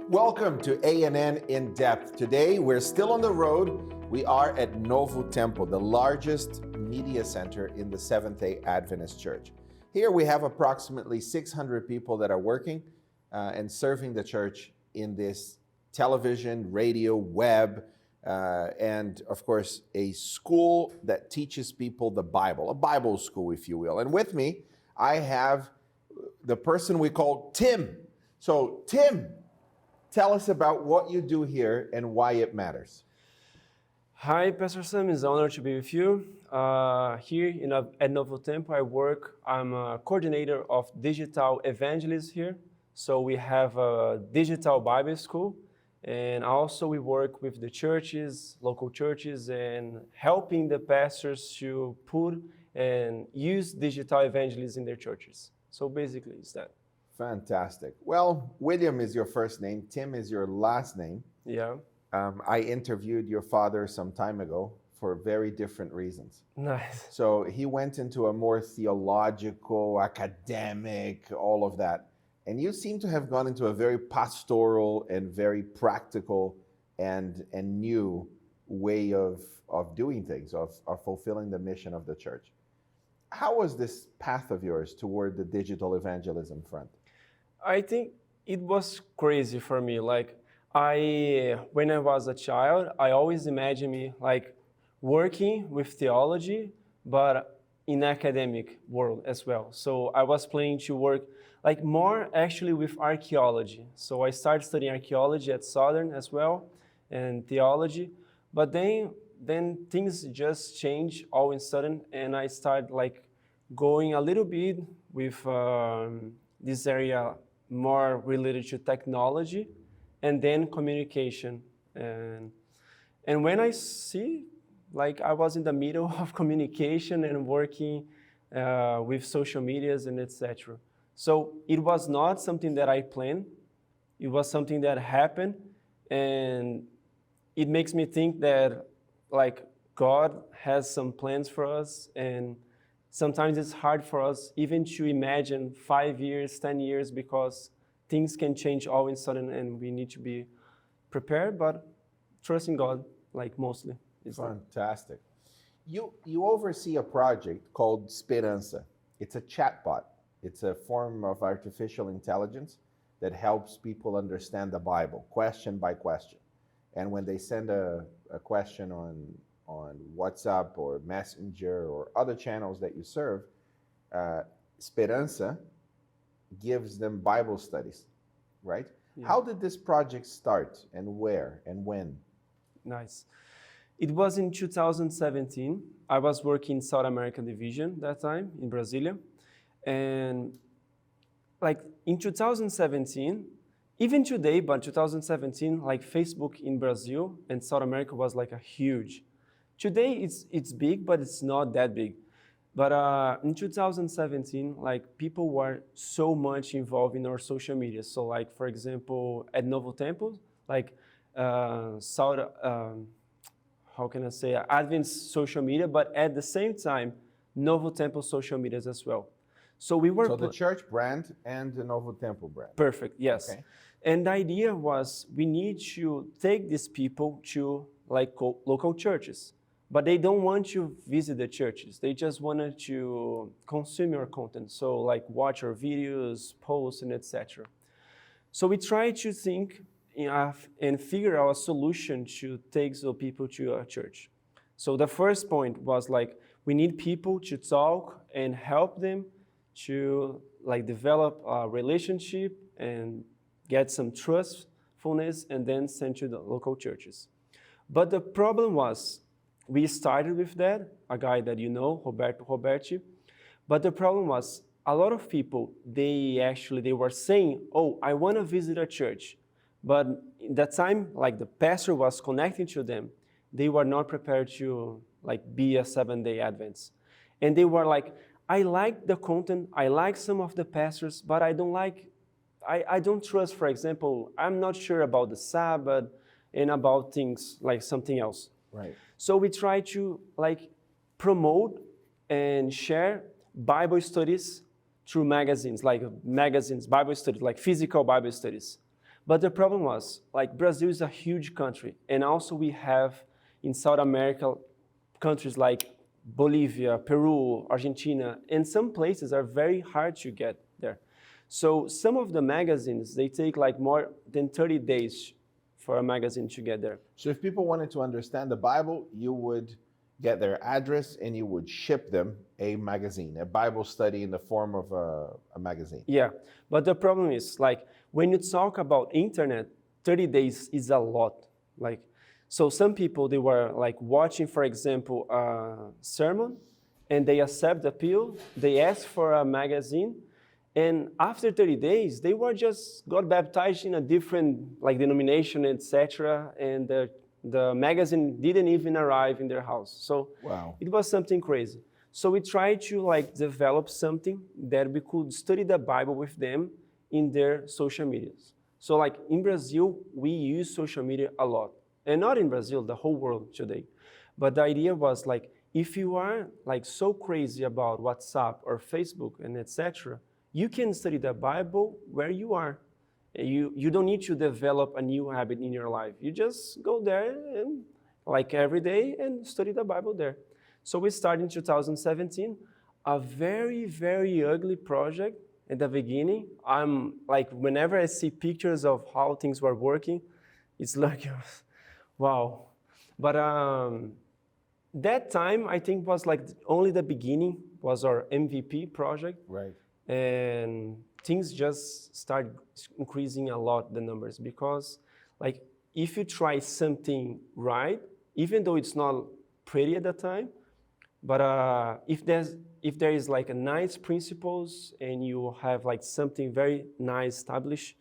Welcome to A&N In Depth. Today, we're still on the road. We are at Novo Temple, the largest media center in the Seventh-day Adventist Church. Here we have approximately 600 people that are working and serving the church in this television, radio, web, and of course, a school that teaches people the Bible, a Bible school, if you will. And with me, I have the person we call Timm. So, Timm, tell us about what you do here and why it matters. Hi, Pastor Sam. It's an honor to be with you. Here at Novo Temple, I'm a coordinator of digital evangelists here. So we have a digital Bible school, and also we work with the churches, local churches, and helping the pastors to put and use digital evangelism in their churches. So basically, it's that. Fantastic. Well, William is your first name. Timm is your last name. Yeah. I interviewed your father some time ago for very different reasons. Nice. So he went into a more theological, academic, all of that. And you seem to have gone into a very pastoral and very practical and new way of doing things, of fulfilling the mission of the church. How was this path of yours toward the digital evangelism front? I think it was crazy for me. When I was a child, I always imagined me working with theology, but in academic world as well. So I was planning to work more actually with archaeology. So I started studying archaeology at Southern as well, and theology. But then things just changed all of a sudden, and I started going a little bit with this area more related to technology, and then communication. And when I see, I was in the middle of communication and working with social medias and etc. So it was not something that I planned. It was something that happened, and it makes me think that God has some plans for us, and sometimes it's hard for us even to imagine 5 years, 10 years, because things can change all of a sudden and we need to be prepared, but trusting God, mostly. Fantastic. You oversee a project called Sperança. It's a chatbot. It's a form of artificial intelligence that helps people understand the Bible, question by question. And when they send a question on WhatsApp or Messenger or other channels that you serve, Sperança gives them Bible studies, right? Yeah. How did this project start, and where and when? Nice. It was in 2017. I was working in South American Division that time in Brasilia. And in 2017, even today, but 2017, Facebook in Brazil and South America was a huge. Today it's big, but it's not that big. But in 2017, people were so much involved in our social media. So for example, at Novo Temple, Adventist social media, but at the same time, Novo Temple social medias as well. So we were... So the church brand and the Novo Temple brand. Perfect, yes. Okay. And the idea was we need to take these people to local churches. But they don't want to visit the churches. They just wanted to consume your content. So watch our videos, posts, and etc. So we tried to think and figure out a solution to take the people to a church. So the first point was we need people to talk and help them to develop a relationship and get some trustfulness and then send to the local churches. But the problem was, we started with that, a guy that you know, Roberti. But the problem was, a lot of people, they were saying, oh, I want to visit a church. But in that time, the pastor was connecting to them, they were not prepared to be a Seventh-day Adventist. And they were I like the content, I like some of the pastors, but I don't trust, for example, I'm not sure about the Sabbath and about things something else. Right. So we try to promote and share Bible studies through magazines, Bible studies, physical Bible studies. But the problem was, like, Brazil is a huge country, and also we have in South America countries like Bolivia, Peru, Argentina, and some places are very hard to get there. So some of the magazines, they take like more than 30 days for a magazine to get there. So if people wanted to understand the Bible, you would get their address and you would ship them a magazine, a Bible study in the form of a magazine. Yeah, but the problem is, like, when you talk about internet, 30 days is a lot. Like, so some people, they were like watching, for example, a sermon, and they accept the appeal, they ask for a magazine, and after 30 days, they were just got baptized in a different like denomination, etc. And the magazine didn't even arrive in their house. So Wow. it was something crazy. So we tried to like develop something that we could study the Bible with them in their social medias. So like in Brazil, we use social media a lot. And not in Brazil, the whole world today. But the idea was like, if you are like so crazy about WhatsApp or Facebook and etc., you can study the Bible where you are. You don't need to develop a new habit in your life. You just go there and like every day and study the Bible there. So we started in 2017, a very, very ugly project at the beginning. I'm like, whenever I see pictures of how things were working, it's like, wow. But that time, I think was like only the beginning, was our MVP project. Right. And things just start increasing a lot, the numbers, because like if you try something right, even though it's not pretty at the time, but if there is like a nice principles and you have like something very nice established,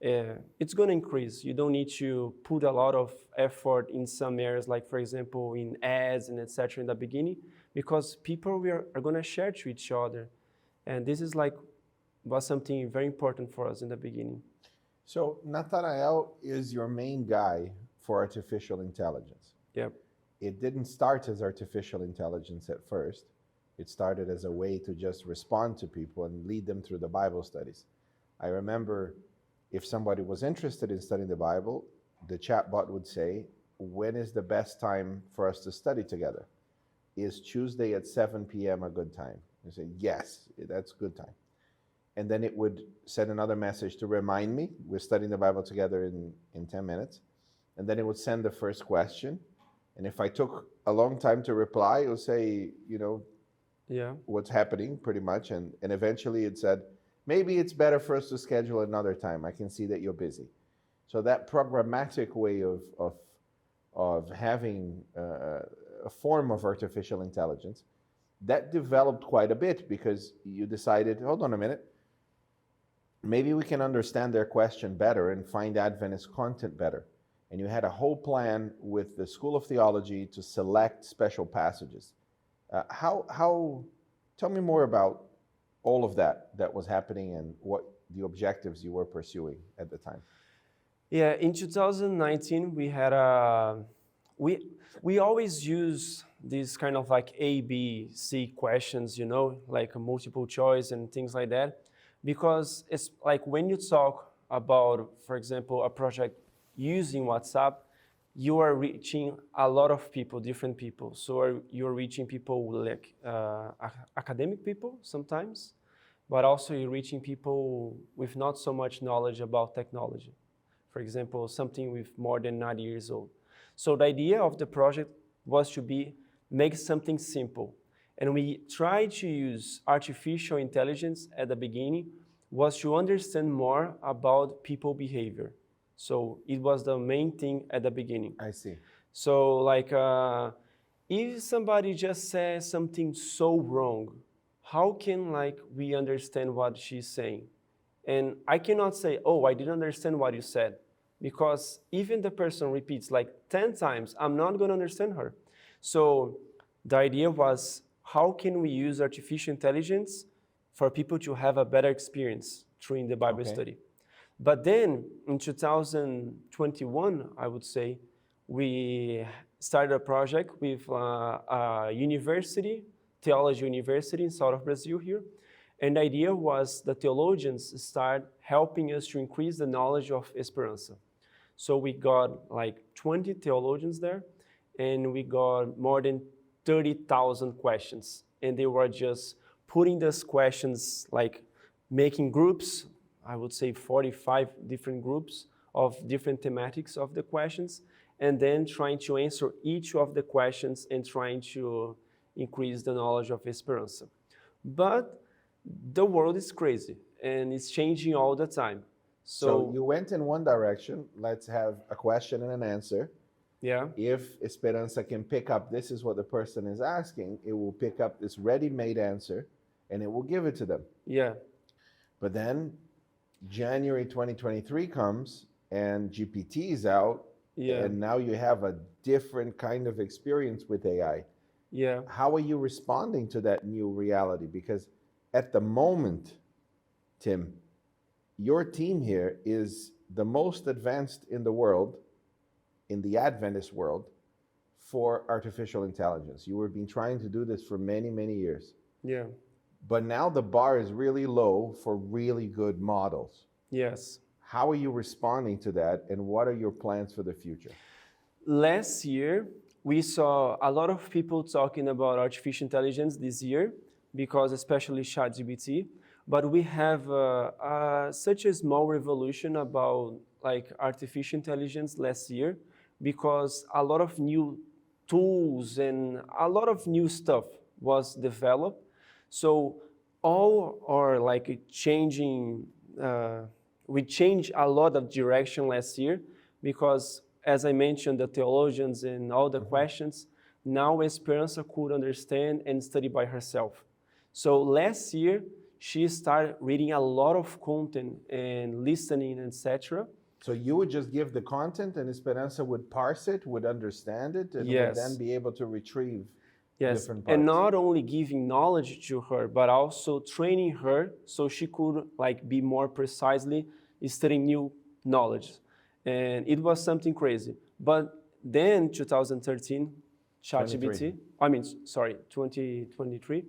it's going to increase. You don't need to put a lot of effort in some areas, like for example in ads and etc. in the beginning, because people are going to share to each other. And this is like, was something very important for us in the beginning. So Nathanael is your main guy for artificial intelligence. Yep. It didn't start as artificial intelligence at first. It started as a way to just respond to people and lead them through the Bible studies. I remember if somebody was interested in studying the Bible, the chatbot would say, when is the best time for us to study together? Is Tuesday at 7 p.m. a good time? You say, yes, that's a good time. And then it would send another message to remind me, we're studying the Bible together in 10 minutes. And then it would send the first question. And if I took a long time to reply, it would say, yeah, what's happening pretty much. And eventually it said, maybe it's better for us to schedule another time. I can see that you're busy. So that programmatic way of having a form of artificial intelligence, that developed quite a bit because you decided, hold on a minute, maybe we can understand their question better and find Adventist content better. And you had a whole plan with the School of Theology to select special passages. Tell me more about all of that was happening and what the objectives you were pursuing at the time. Yeah, in 2019, we had we always use these kind of like A, B, C questions, like a multiple choice and things like that, because it's like when you talk about, for example, a project using WhatsApp, you are reaching a lot of people, different people. So you're reaching people like academic people sometimes, but also you're reaching people with not so much knowledge about technology. For example, something with more than 90 years old. So the idea of the project was to make something simple. And we tried to use artificial intelligence at the beginning was to understand more about people behavior. So it was the main thing at the beginning. I see. So like, if somebody just says something so wrong, how can we understand what she's saying? And I cannot say, oh, I didn't understand what you said. Because even the person repeats 10 times, I'm not going to understand her. So the idea was, how can we use artificial intelligence for people to have a better experience during the Bible study? But then in 2021, I would say, we started a project with a university, theology university in south of Brazil here. And the idea was the theologians start helping us to increase the knowledge of Esperança. So we got like 20 theologians there, and we got more than 30,000 questions. And they were just putting those questions, like making groups, I would say 45 different groups of different thematics of the questions, and then trying to answer each of the questions and trying to increase the knowledge of Esperança. But the world is crazy and it's changing all the time. So you went in one direction. Let's have a question and an answer. Yeah. If Esperança can pick up, this is what the person is asking, it will pick up this ready-made answer and it will give it to them. Yeah. But then January 2023 comes and GPT is out, Yeah. and now you have a different kind of experience with AI. Yeah. How are you responding to that new reality? Because at the moment, Timm, your team here is the most advanced in the world, in the Adventist world, for artificial intelligence. You have been trying to do this for many, many years. Yeah. But now the bar is really low for really good models. Yes. How are you responding to that, and what are your plans for the future? Last year, we saw a lot of people talking about artificial intelligence this year, because especially ChatGPT, but we have such a small revolution about like artificial intelligence last year, because a lot of new tools and a lot of new stuff was developed. So all are like changing, we changed a lot of direction last year, because as I mentioned, the theologians and all the questions, now Esperança could understand and study by herself. So last year, she started reading a lot of content and listening, etc. So you would just give the content and Esperança would parse it, would understand it, and Yes. would then be able to retrieve Yes, different parts. and not only giving knowledge to her, but also training her so she could like be more precisely studying new knowledge. And it was something crazy. But then 2013, ChatGPT, 2023,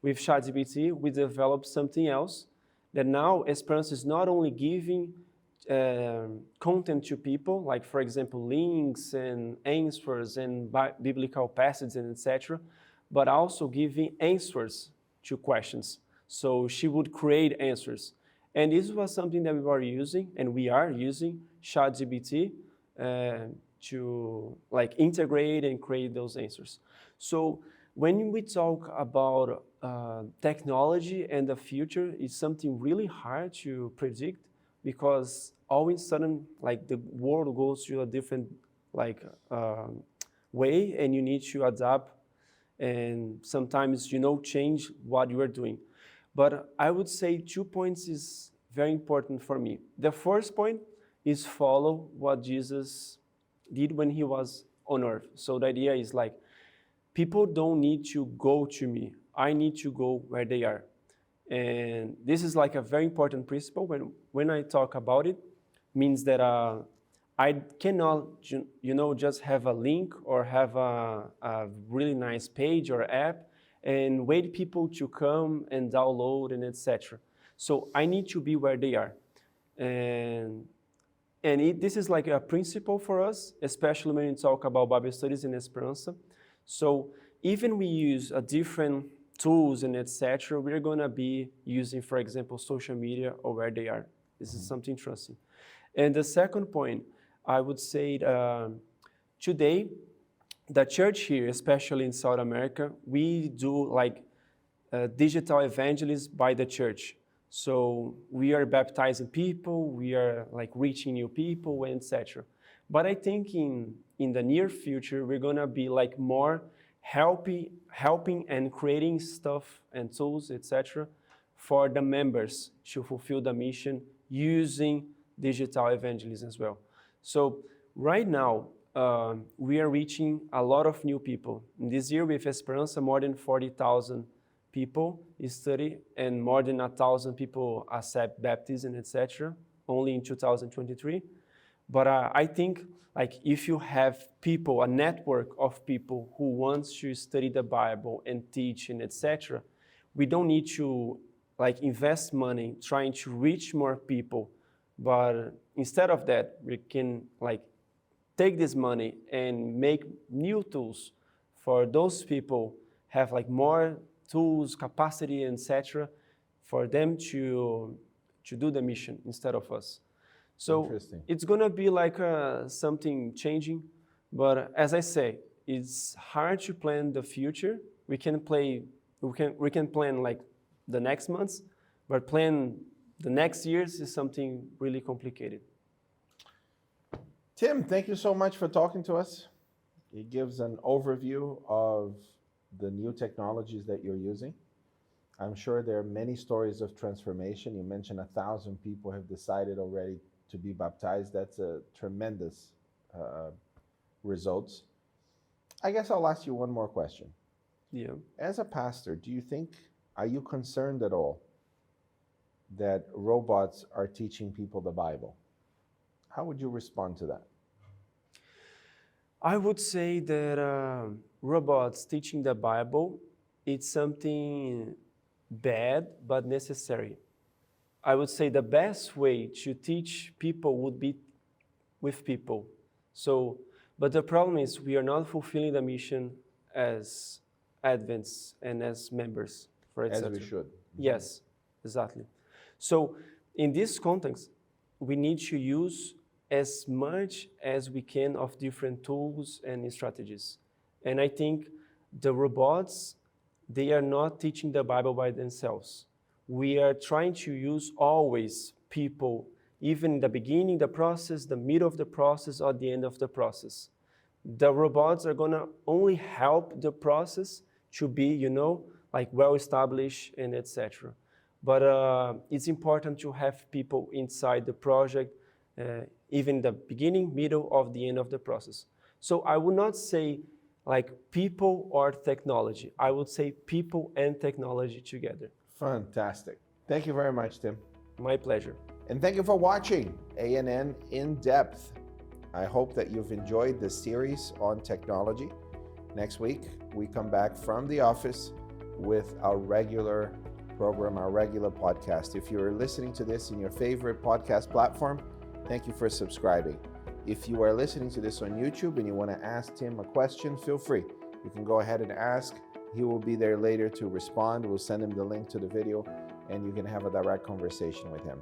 with ChatGPT, we developed something else that now Esperança is not only giving content to people, like for example, links and answers and biblical passages and etc., but also giving answers to questions. So she would create answers. And this was something that we were using, and we are using ChatGPT to like integrate and create those answers. So when we talk about technology and the future, it's something really hard to predict, because all of a sudden, like the world goes to a different like way, and you need to adapt, and sometimes change what you are doing. But I would say 2 points is very important for me. The first point is follow what Jesus did when he was on earth. So the idea is like, people don't need to go to me. I need to go where they are. And this is like a very important principle. When I talk about it, means that I cannot, just have a link or have a really nice page or app and wait people to come and download and etc. So I need to be where they are. And this is like a principle for us, especially when we talk about Bible studies in Esperança. So even we use a different tools and etc., we're going to be using, for example, social media or where they are. This is something interesting. And the second point, I would say today, the church here, especially in South America, we do like digital evangelism by the church. So we are baptizing people, we are like reaching new people, etc. But I think in the near future, we're going to be like more helping and creating stuff and tools, etc., for the members to fulfill the mission using digital evangelism as well. So right now, we are reaching a lot of new people. This year with Esperança, more than 40,000 people study, and more than 1,000 people accept baptism, etc., only in 2023. But I think like if you have people, a network of people who wants to study the Bible and teach and etc., we don't need to like invest money trying to reach more people, but instead of that, we can like take this money and make new tools for those people, have like more tools, capacity, etc., for them to do the mission instead of us. So Interesting. it's gonna be like something changing, but as I say, it's hard to plan the future. We can plan like the next months, but plan the next years is something really complicated. Timm, thank you so much for talking to us. It gives an overview of the new technologies that you're using. I'm sure there are many stories of transformation. You mentioned 1,000 people have decided already to be baptized. That's a tremendous results. I guess I'll ask you one more question. Yeah. As a pastor, are you concerned at all that robots are teaching people the Bible? How would you respond to that? I would say that robots teaching the Bible, it's something bad but necessary. I would say the best way to teach people would be with people. So, but the problem is we are not fulfilling the mission as Adventists and as members, for As example. we should. Yes, exactly. So in this context, we need to use as much as we can of different tools and strategies. And I think the robots, they are not teaching the Bible by themselves. We are trying to use always people, even in the beginning, the process, the middle of the process, or the end of the process. The robots are gonna only help the process to be, like well-established and etc. But it's important to have people inside the project, even the beginning, middle, or the end of the process. So I would not say like people or technology. I would say people and technology together. Fantastic. Thank you very much, Timm. My pleasure. And thank you for watching ANN In Depth. I hope that you've enjoyed this series on technology. Next week, we come back from the office with our regular program, our regular podcast. If you're listening to this in your favorite podcast platform, thank you for subscribing. If you are listening to this on YouTube and you want to ask Timm a question, feel free. You can go ahead and ask. He will be there later to respond. We'll send him the link to the video and you can have a direct conversation with him.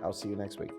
I'll see you next week.